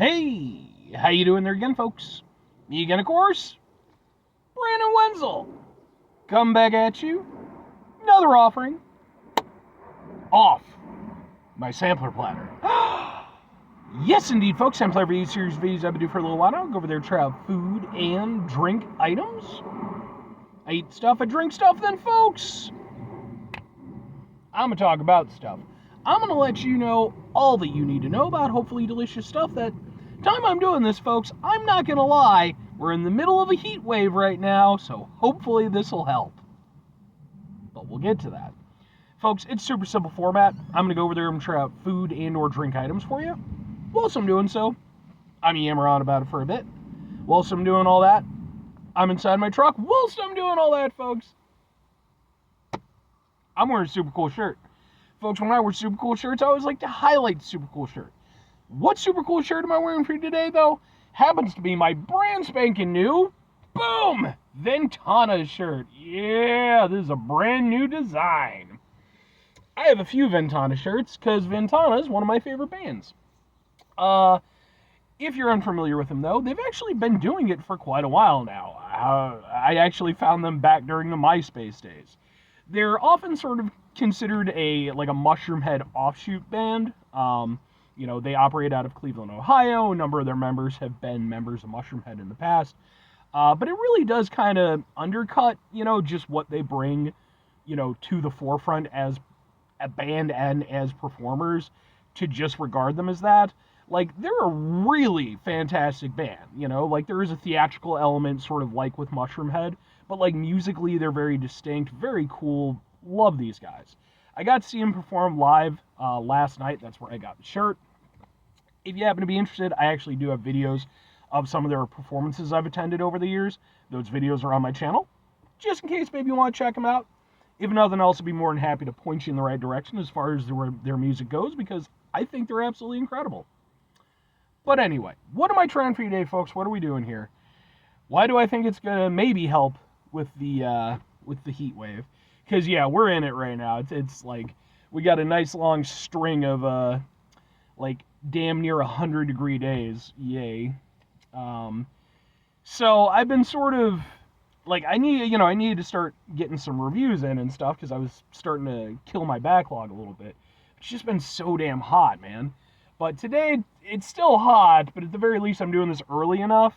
Hey, how you doing there again, folks? Me again, of course, Brandon Wenzel. Come back at you. Another offering. Off my sampler platter. Yes, indeed, folks. Sampler video series videos I've been doing for a little while now. Go over there, try out food and drink items. I eat stuff, I drink stuff, then, folks, I'm going to talk about stuff. I'm going to let you know all that you need to know about hopefully delicious stuff. That time I'm doing this, folks, I'm not going to lie, we're in the middle of a heat wave right now, so hopefully this will help. But we'll get to that. Folks, it's super simple format. I'm going to go over there and try out food and or drink items for you. Whilst I'm doing so, I'm yammer on about it for a bit. Whilst I'm doing all that, I'm inside my truck. Whilst I'm doing all that, folks, I'm wearing a super cool shirt. Folks, when I wear super cool shirts, I always like to highlight the super cool shirt. What super cool shirt am I wearing for you today, though? Happens to be my brand spanking new, boom, Ventana shirt. Yeah, this is a brand new design. I have a few Ventana shirts, because Ventana is one of my favorite bands. If you're unfamiliar with them, though, they've actually been doing it for quite a while now. I actually found them back during the MySpace days. They're often sort of considered a Mushroomhead offshoot band. They operate out of Cleveland, Ohio. A number of their members have been members of Mushroomhead in the past. But it really does kind of undercut, just what they bring, to the forefront as a band and as performers, to just regard them as that. They're a really fantastic band, there is a theatrical element sort of like with Mushroomhead, but musically they're very distinct, very cool. Love these guys. I got to see them perform live last night. That's where I got the shirt. If you happen to be interested, I actually do have videos of some of their performances I've attended over the years. Those videos are on my channel, just in case maybe you want to check them out. If nothing else, I'd be more than happy to point you in the right direction as far as their music goes, because I think they're absolutely incredible. But anyway, what am I trying for you today, folks? What are we doing here? Why do I think it's going to maybe help with the heat wave? Because, yeah, we're in it right now. It's like we got a nice long string of, damn near 100-degree days. Yay. So I've been sort of, I needed to start getting some reviews in and stuff, because I was starting to kill my backlog a little bit. It's just been so damn hot, man. But today, it's still hot, but at the very least, I'm doing this early enough.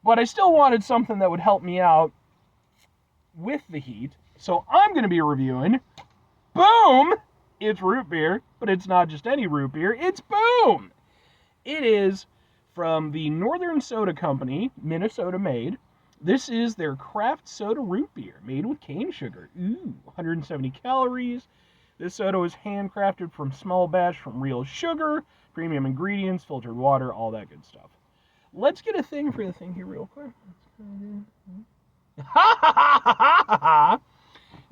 But I still wanted something that would help me out with the heat. So I'm going to be reviewing, boom, it's root beer. But it's not just any root beer, it's boom. It is from the Northern Soda Company, Minnesota made. This is their craft soda root beer, made with cane sugar. Ooh, 170 calories. This soda is handcrafted from small batch from real sugar, premium ingredients, filtered water, all that good stuff. Let's get a thing for the thing here real quick.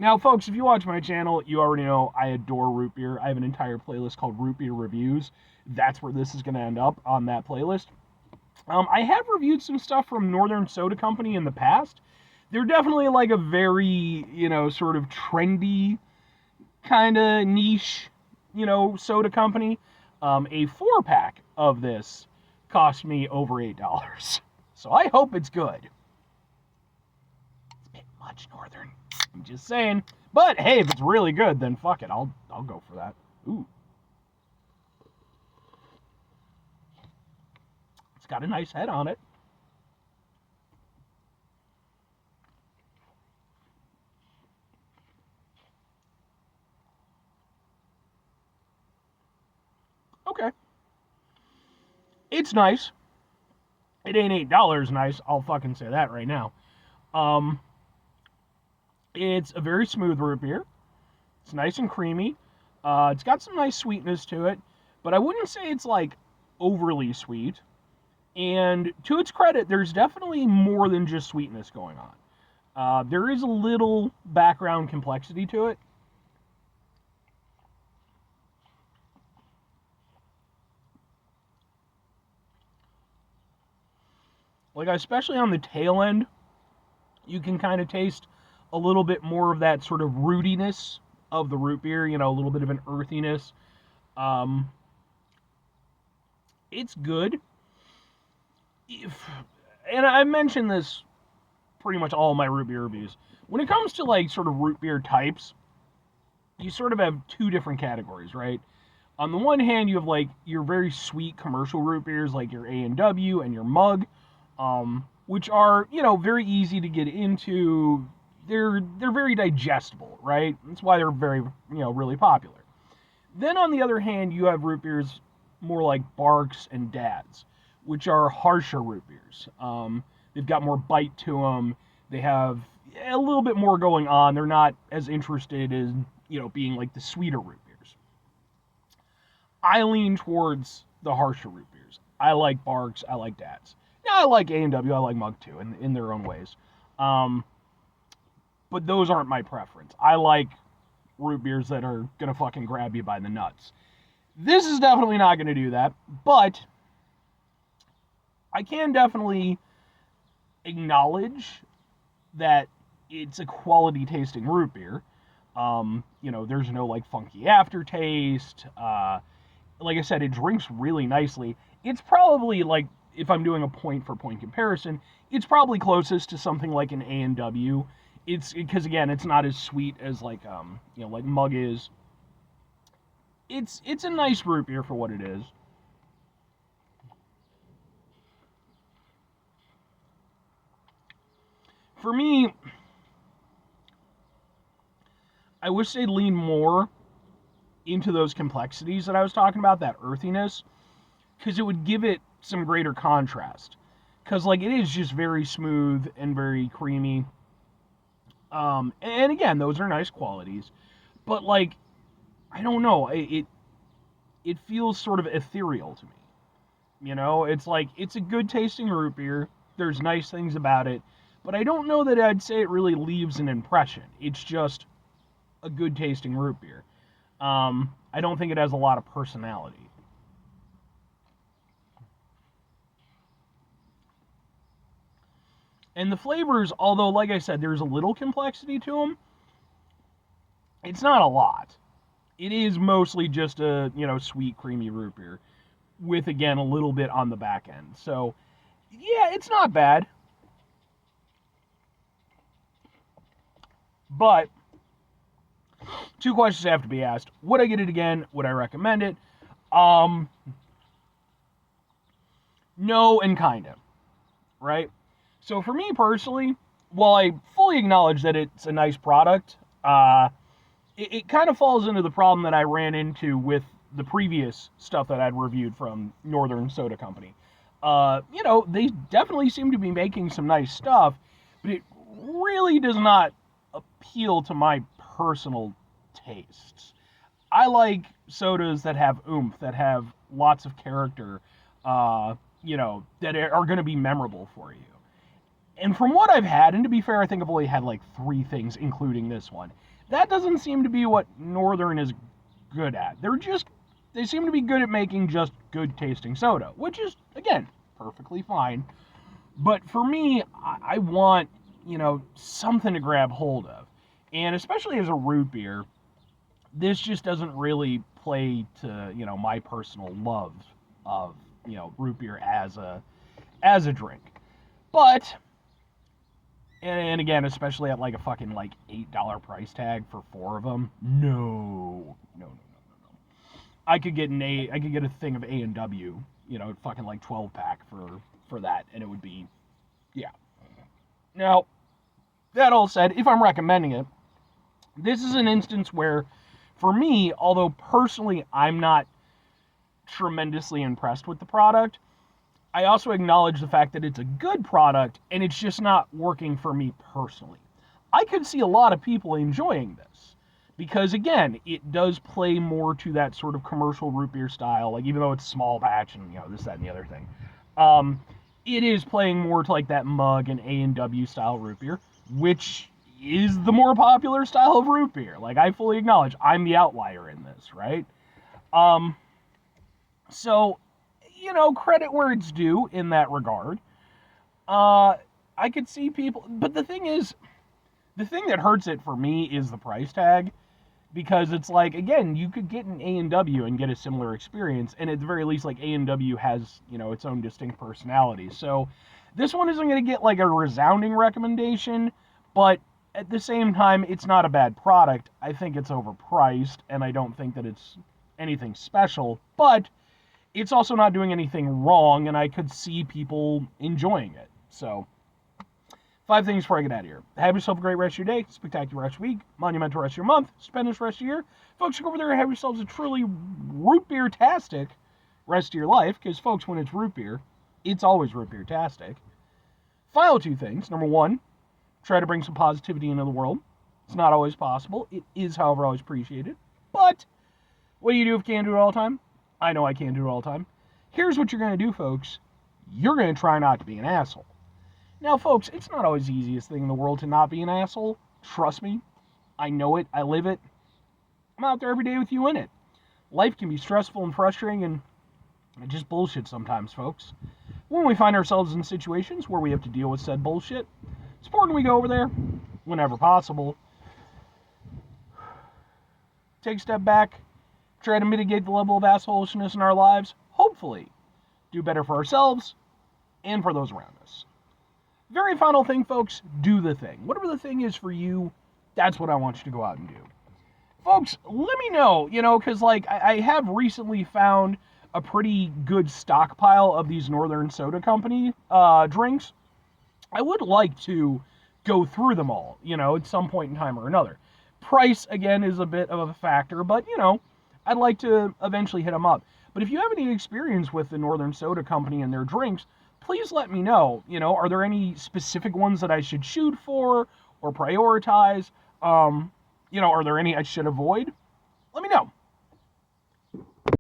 Now, folks, if you watch my channel, you already know I adore root beer. I have an entire playlist called Root Beer Reviews. That's where this is going to end up, on that playlist. I have reviewed some stuff from Northern Soda Company in the past. They're definitely a very, sort of trendy, kind of niche, soda company. A 4-pack of this cost me over $8. So I hope it's good. It's a bit much, Northern. I'm just saying. But hey, if it's really good, then fuck it. I'll go for that. Ooh. It's got a nice head on it. Okay. It's nice. It ain't $8 nice. I'll fucking say that right now. It's a very smooth root beer. It's nice and creamy. It's got some nice sweetness to it, but I wouldn't say it's overly sweet. And to its credit, there's definitely more than just sweetness going on. There is a little background complexity to it. Especially on the tail end, you can kind of taste a little bit more of that sort of rootiness of the root beer, a little bit of an earthiness. It's good. If, and I mentioned this pretty much all of my root beer reviews. When it comes to like sort of root beer types, you sort of have two different categories, right? On the one hand, you have like your very sweet commercial root beers, like your A&W and your Mug, which are very easy to get into. They're very digestible, right? That's why they're very really popular. Then on the other hand, you have root beers more like Barks and Dads, which are harsher root beers. They've got more bite to them. They have a little bit more going on. They're not as interested in being like the sweeter root beers. I lean towards the harsher root beers. I like Barks. I like Dads. Now I like A&W. I like Mug too, in their own ways. But those aren't my preference. I like root beers that are gonna fucking grab you by the nuts. This is definitely not gonna do that, but I can definitely acknowledge that it's a quality tasting root beer. There's no like funky aftertaste. Like I said, it drinks really nicely. It's probably like, if I'm doing a point for point comparison, it's probably closest to something like an A&W. It's because again, it's not as sweet as like like Mug is. It's a nice root beer for what it is. For me, I wish they'd lean more into those complexities that I was talking about, that earthiness, because it would give it some greater contrast. Because like it is just very smooth and very creamy. And again, those are nice qualities, but like I don't know, it feels sort of ethereal to me. It's like it's a good tasting root beer. There's nice things about it, but I don't know that I'd say it really leaves an impression. It's just a good tasting root beer. I don't think it has a lot of personality. And the flavors, although like I said, there's a little complexity to them, it's not a lot. It is mostly just a sweet, creamy root beer with again a little bit on the back end. So yeah, it's not bad. But two questions have to be asked. Would I get it again? Would I recommend it? No and kinda, right? So for me personally, while I fully acknowledge that it's a nice product, it kind of falls into the problem that I ran into with the previous stuff that I'd reviewed from Northern Soda Company. They definitely seem to be making some nice stuff, but it really does not appeal to my personal tastes. I like sodas that have oomph, that have lots of character, that are going to be memorable for you. And from what I've had, and to be fair, I think I've only had like 3 things, including this one. That doesn't seem to be what Northern is good at. They seem to be good at making just good tasting soda, which is, again, perfectly fine. But for me, I want, something to grab hold of. And especially as a root beer, this just doesn't really play to, my personal love of, root beer as a drink. But and again, especially at like a fucking like $8 price tag for 4 of them. No. I could get a thing of A&W, fucking like 12 pack for that, and it would be, yeah. Now, that all said, if I'm recommending it, this is an instance where, for me, although personally I'm not tremendously impressed with the product, I also acknowledge the fact that it's a good product and it's just not working for me personally. I could see a lot of people enjoying this because, again, it does play more to that sort of commercial root beer style, like even though it's small batch and this, that, and the other thing. It is playing more to like that Mug and A&W style root beer, which is the more popular style of root beer. Like, I fully acknowledge I'm the outlier in this, right? So, credit where it's due in that regard. I could see people, but the thing that hurts it for me is the price tag. because it's like, again, you could get an A&W and get a similar experience, and at the very least, like, A&W has, its own distinct personality. So this one isn't going to get like a resounding recommendation, but at the same time, it's not a bad product. I think it's overpriced, and I don't think that it's anything special, but it's also not doing anything wrong, and I could see people enjoying it. So 5 things before I get out of here. Have yourself a great rest of your day, spectacular rest of your week, monumental rest of your month, stupendous rest of your year. Folks, go over there and have yourselves a truly root beer-tastic rest of your life, because, folks, when it's root beer, it's always root beer-tastic. Final 2 things. Number 1, try to bring some positivity into the world. It's not always possible. It is, however, always appreciated. But what do you do if you can't do it all the time? I know I can't do it all the time. Here's what you're going to do, folks. You're going to try not to be an asshole. Now, folks, it's not always the easiest thing in the world to not be an asshole. Trust me. I know it. I live it. I'm out there every day with you in it. Life can be stressful and frustrating and just bullshit sometimes, folks. When we find ourselves in situations where we have to deal with said bullshit, it's important we go over there, whenever possible, take a step back, try to mitigate the level of assholishness in our lives, hopefully do better for ourselves and for those around us. Very final thing, folks, do the thing. Whatever the thing is for you, that's what I want you to go out and do. Folks, let me know, because, like, I have recently found a pretty good stockpile of these Northern Soda Company drinks. I would like to go through them all, at some point in time or another. Price, again, is a bit of a factor, but, I'd like to eventually hit them up. But if you have any experience with the Northern Soda Company and their drinks, please let me know. Are there any specific ones that I should shoot for or prioritize? Are there any I should avoid? Let me know.